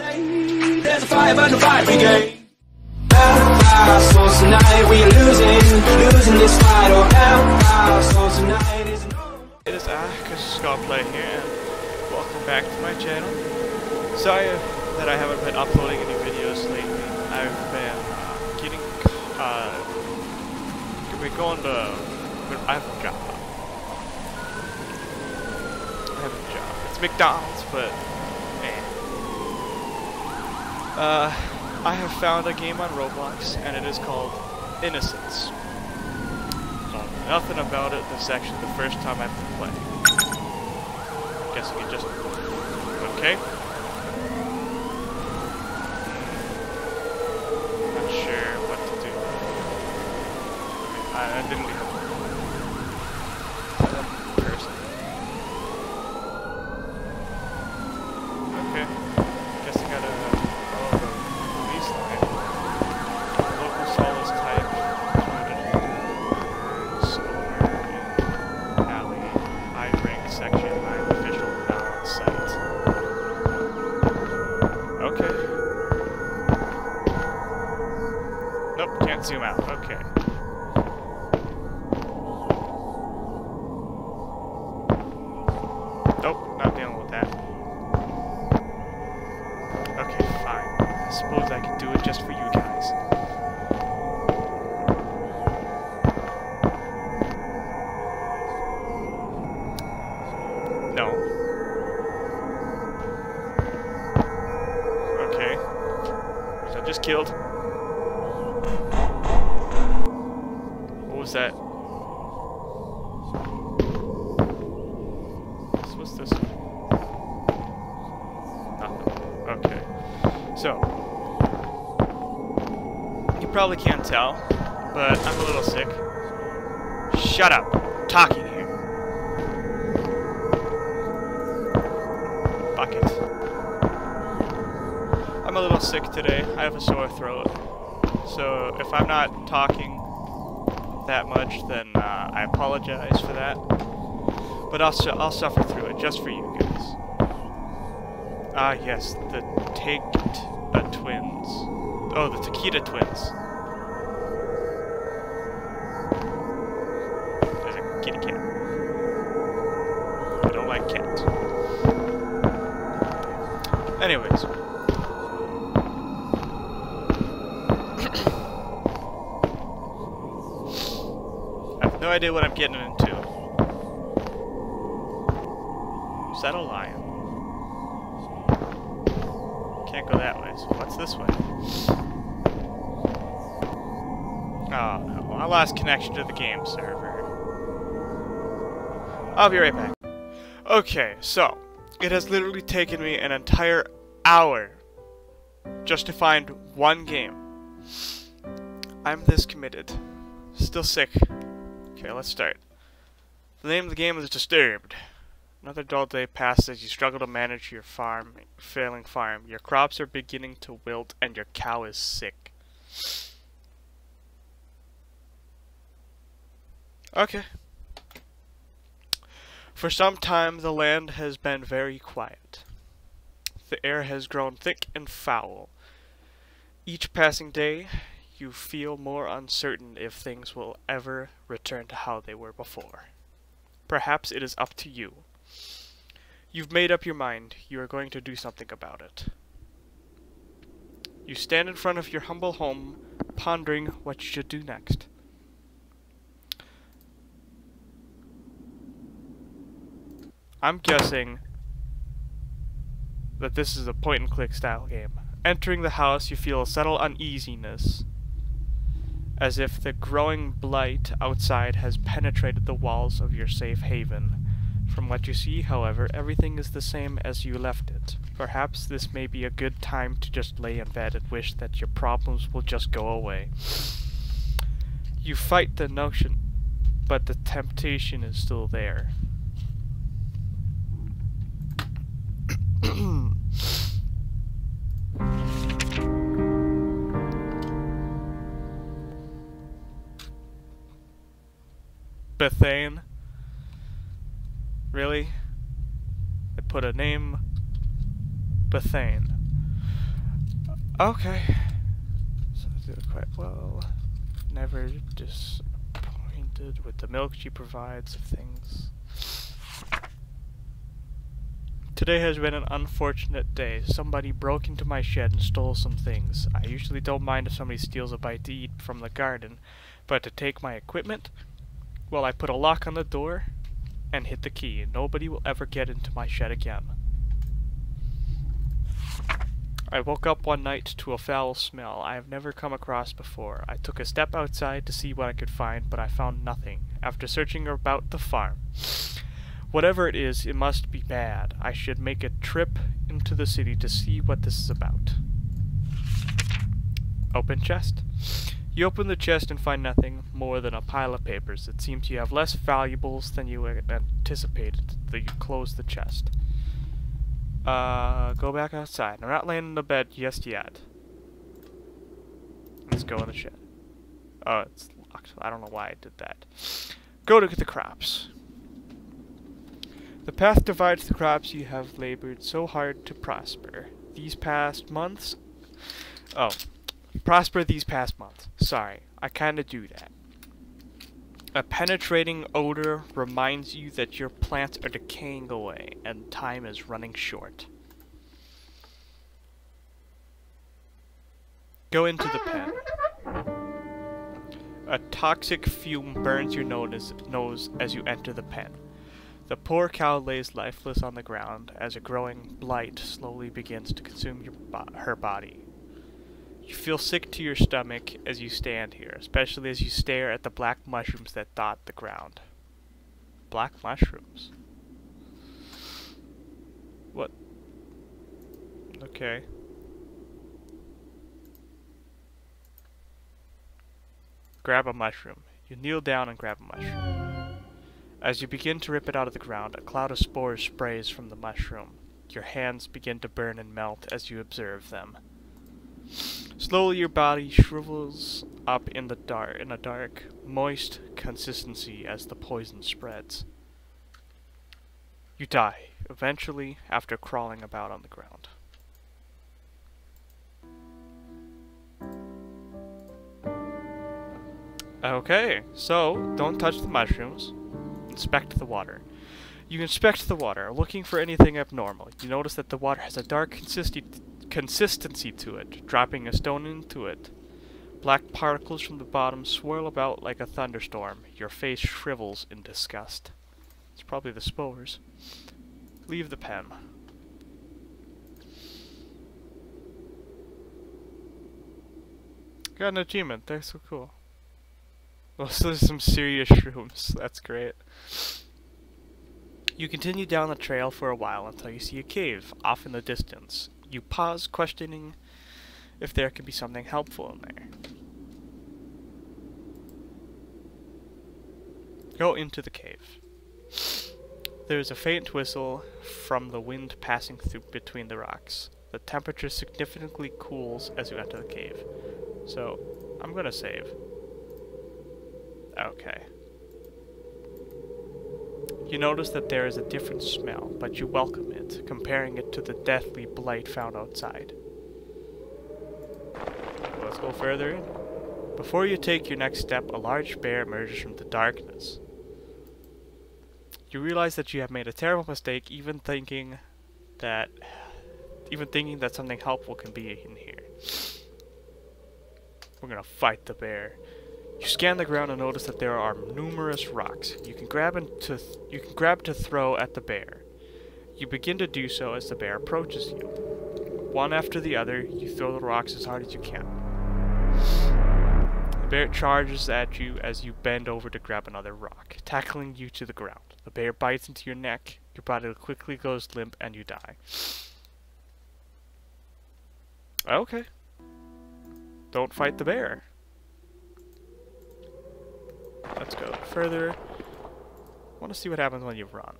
There's a fire burn the fire brigade. Our souls tonight, we are losing this fight. Oh, our souls tonight is It is Skullplay here, and welcome back to my channel. Sorry that I haven't been uploading any videos lately. I've been I have a job. It's McDonald's, but I have found a game on Roblox, and it is called Innocence. Know nothing about it. This is actually the first time I've been playing. Guess you can just okay. Not sure what to do. I didn't have a person. Okay. Guess I gotta follow the police line. Local solace type. Somewhere in alley. High rank section. I'm official now on site. Okay. Nope, can't zoom out. Okay. Nope, not dealing with that. Okay, fine. I suppose I can do it just for you guys. No. Okay. So I just killed. What was that? What's this? Nothing. Okay. So, you probably can't tell, but I'm a little sick. Shut up. I'm talking here. Bucket. I'm a little sick today. I have a sore throat. So, if I'm not talking that much, then I apologize for that. But I'll suffer through it just for you guys. Ah, yes, the twins. Oh, the Takeda twins. There's a kitty cat. I don't like cats. Anyways. I have no idea what I'm getting into. Is that a lion? Can't go that way, so what's this way? Oh no, I lost connection to the game server. I'll be right back. Okay, so, it has literally taken me an entire hour just to find one game. I'm this committed. Still sick. Okay, let's start. The name of the game is Disturbed. Another dull day passes as you struggle to manage your failing farm. Your crops are beginning to wilt and your cow is sick. Okay. For some time the land has been very quiet. The air has grown thick and foul. Each passing day you feel more uncertain if things will ever return to how they were before. Perhaps it is up to you. You've made up your mind. You are going to do something about it. You stand in front of your humble home, pondering what you should do next. I'm guessing that this is a point-and-click style game. Entering the house, you feel a subtle uneasiness, as if the growing blight outside has penetrated the walls of your safe haven. From what you see, however, everything is the same as you left it. Perhaps this may be a good time to just lay in bed and wish that your problems will just go away. You fight the notion, but the temptation is still there. Bethane? Really? They put a name? Bethane. Okay. So I did quite well. Never disappointed with the milk she provides of things. Today has been an unfortunate day. Somebody broke into my shed and stole some things. I usually don't mind if somebody steals a bite to eat from the garden, but to take my equipment? Well, I put a lock on the door and hit the key. Nobody will ever get into my shed again. I woke up one night to a foul smell I have never come across before. I took a step outside to see what I could find, but I found nothing. After searching about the farm, whatever it is, it must be bad. I should make a trip into the city to see what this is about. Open chest. You open the chest and find nothing more than a pile of papers. It seems you have less valuables than you anticipated. You close the chest. Go back outside. I'm not laying in the bed just yet. Let's go in the shed. Oh, it's locked. I don't know why I did that. Go to the crops. The path divides the crops you have labored so hard to prosper. These past months... Oh. Prosper these past months. Sorry, I kinda do that. A penetrating odor reminds you that your plants are decaying away and time is running short. Go into the pen. A toxic fume burns your nose as you enter the pen. The poor cow lays lifeless on the ground as a growing blight slowly begins to consume her body. You feel sick to your stomach as you stand here, especially as you stare at the black mushrooms that dot the ground. Black mushrooms? What? Okay. Grab a mushroom. You kneel down and grab a mushroom. As you begin to rip it out of the ground, a cloud of spores sprays from the mushroom. Your hands begin to burn and melt as you observe them. Slowly your body shrivels up in a dark, moist consistency as the poison spreads. You die, eventually, after crawling about on the ground. Okay, so, don't touch the mushrooms. Inspect the water. You inspect the water, looking for anything abnormal. You notice that the water has a dark consistency to it, dropping a stone into it. Black particles from the bottom swirl about like a thunderstorm. Your face shrivels in disgust. It's probably the spores. Leave the pen. Got an achievement. They're so cool. Those are some serious shrooms. That's great. You continue down the trail for a while until you see a cave off in the distance. You pause, questioning if there could be something helpful in there. Go into the cave. There is a faint whistle from the wind passing through between the rocks. The temperature significantly cools as you enter the cave. So, I'm gonna save. Okay. You notice that there is a different smell, but you welcome it, comparing it to the deathly blight found outside. Let's go further in. Before you take your next step, a large bear emerges from the darkness. You realize that you have made a terrible mistake, even thinking that something helpful can be in here. We're gonna fight the bear. You scan the ground and notice that there are numerous rocks. You can grab to throw at the bear. You begin to do so as the bear approaches you. One after the other, you throw the rocks as hard as you can. The bear charges at you as you bend over to grab another rock, tackling you to the ground. The bear bites into your neck, your body quickly goes limp, and you die. Okay. Don't fight the bear. Let's go further. I want to see what happens when you run.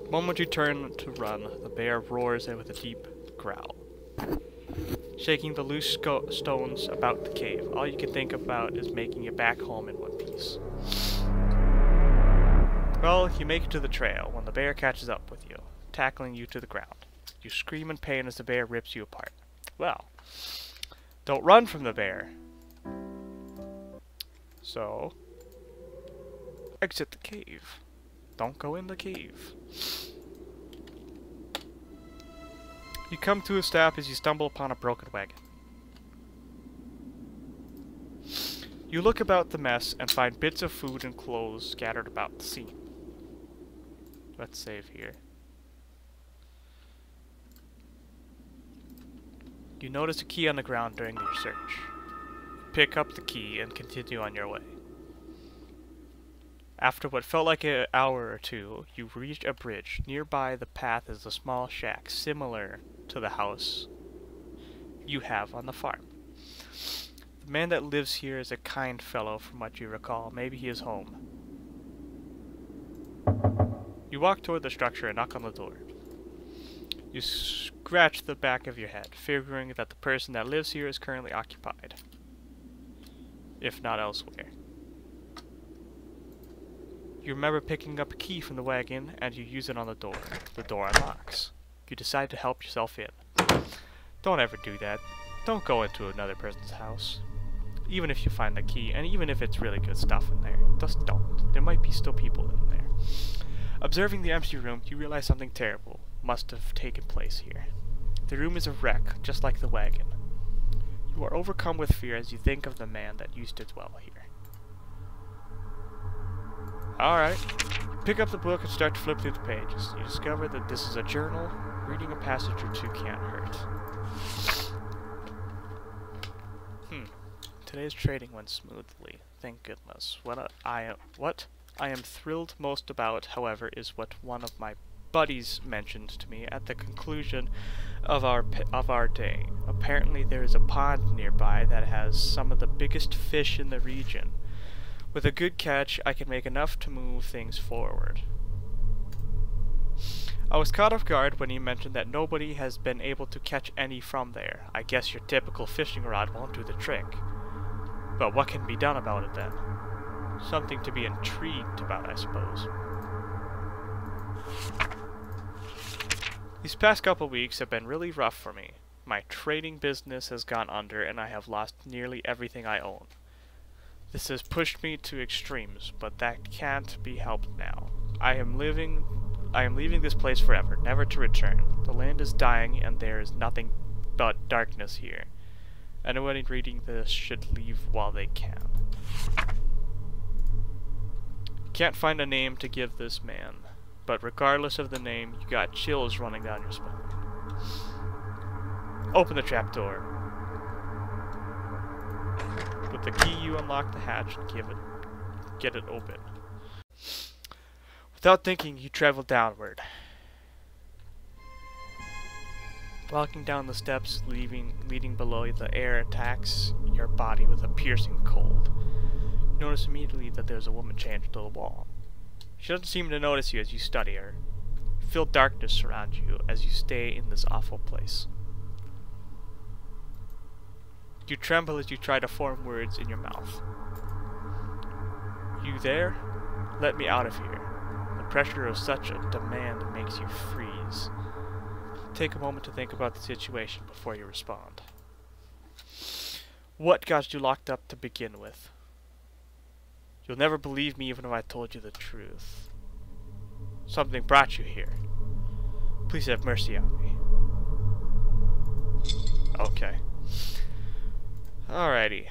The moment you turn to run, the bear roars with a deep growl, shaking the loose stones about the cave. All you can think about is making it back home in one piece. Well, you make it to the trail when the bear catches up with you, tackling you to the ground. You scream in pain as the bear rips you apart. Well, don't run from the bear. So, exit the cave. Don't go in the cave. You come to a stop as you stumble upon a broken wagon. You look about the mess and find bits of food and clothes scattered about the scene. Let's save here. You notice a key on the ground during your search. Pick up the key and continue on your way. After what felt like an hour or two, you reach a bridge. Nearby the path is a small shack similar to the house you have on the farm. The man that lives here is a kind fellow from what you recall. Maybe he is home. You walk toward the structure and knock on the door. You scratch the back of your head, figuring that the person that lives here is currently occupied, if not elsewhere. You remember picking up a key from the wagon, and you use it on the door. The door unlocks. You decide to help yourself in. Don't ever do that. Don't go into another person's house. Even if you find the key, and even if it's really good stuff in there, just don't. There might be still people in there. Observing the empty room, you realize something terrible must have taken place here. The room is a wreck, just like the wagon. You are overcome with fear as you think of the man that used to dwell here. Alright. Pick up the book and start to flip through the pages. You discover that this is a journal. Reading a passage or two can't hurt. Today's trading went smoothly. Thank goodness. What I am thrilled most about, however, is what one of my buddies mentioned to me at the conclusion of our day. Apparently there is a pond nearby that has some of the biggest fish in the region. With a good catch, I can make enough to move things forward. I was caught off guard when he mentioned that nobody has been able to catch any from there. I guess your typical fishing rod won't do the trick. But what can be done about it then? Something to be intrigued about, I suppose. These past couple weeks have been really rough for me. My trading business has gone under and I have lost nearly everything I own. This has pushed me to extremes, but that can't be helped now. I am leaving this place forever, never to return. The land is dying and there is nothing but darkness here. Anyone reading this should leave while they can. Can't find a name to give this man, but regardless of the name, you got chills running down your spine. Open the trapdoor. With the key, you unlock the hatch and get it open. Without thinking, you travel downward. Walking down the steps leading below, the air attacks your body with a piercing cold. You notice immediately that there's a woman chained to the wall. She doesn't seem to notice you as you study her. You feel darkness surround you as you stay in this awful place. You tremble as you try to form words in your mouth. You there? Let me out of here. The pressure of such a demand makes you freeze. Take a moment to think about the situation before you respond. What got you locked up to begin with? You'll never believe me even if I told you the truth. Something brought you here. Please have mercy on me. Okay. Alrighty.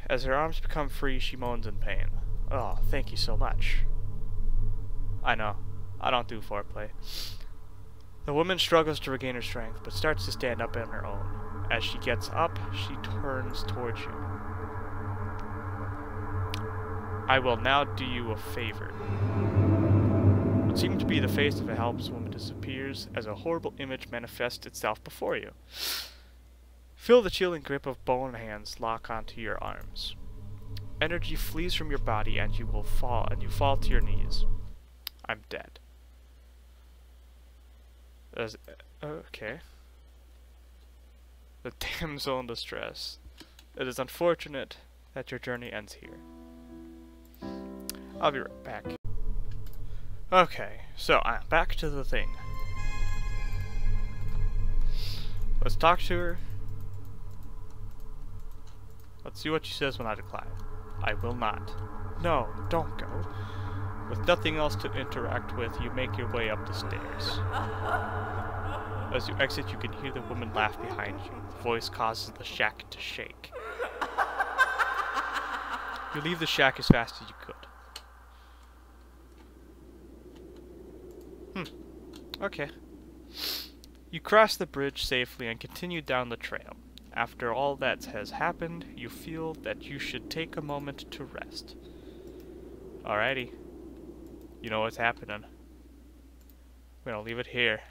As her arms become free, she moans in pain. Oh, thank you so much. I know. I don't do foreplay. The woman struggles to regain her strength, but starts to stand up on her own. As she gets up, she turns towards you. I will now do you a favor. What seemed to be the face of a helpless woman disappears as a horrible image manifests itself before you. Feel the chilling grip of bone hands lock onto your arms. Energy flees from your body and you fall to your knees. I'm dead. Okay. The damsel in distress. It is unfortunate that your journey ends here. I'll be right back. Okay, so I'm back to the thing. Let's talk to her. Let's see what she says when I decline. I will not. No, don't go. With nothing else to interact with, you make your way up the stairs. As you exit, you can hear the woman laugh behind you. The voice causes the shack to shake. You leave the shack as fast as you could. Okay. You cross the bridge safely and continue down the trail. After all that has happened, you feel that you should take a moment to rest. Alrighty. You know what's happening. I'm gonna leave it here.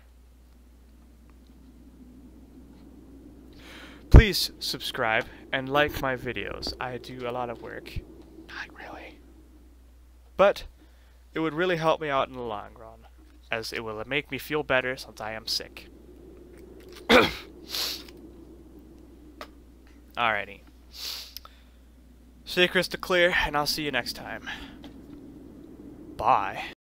Please subscribe and like my videos. I do a lot of work. Not really. But it would really help me out in the long run, as it will make me feel better since I am sick. Alrighty. Stay crystal clear, and I'll see you next time. Bye.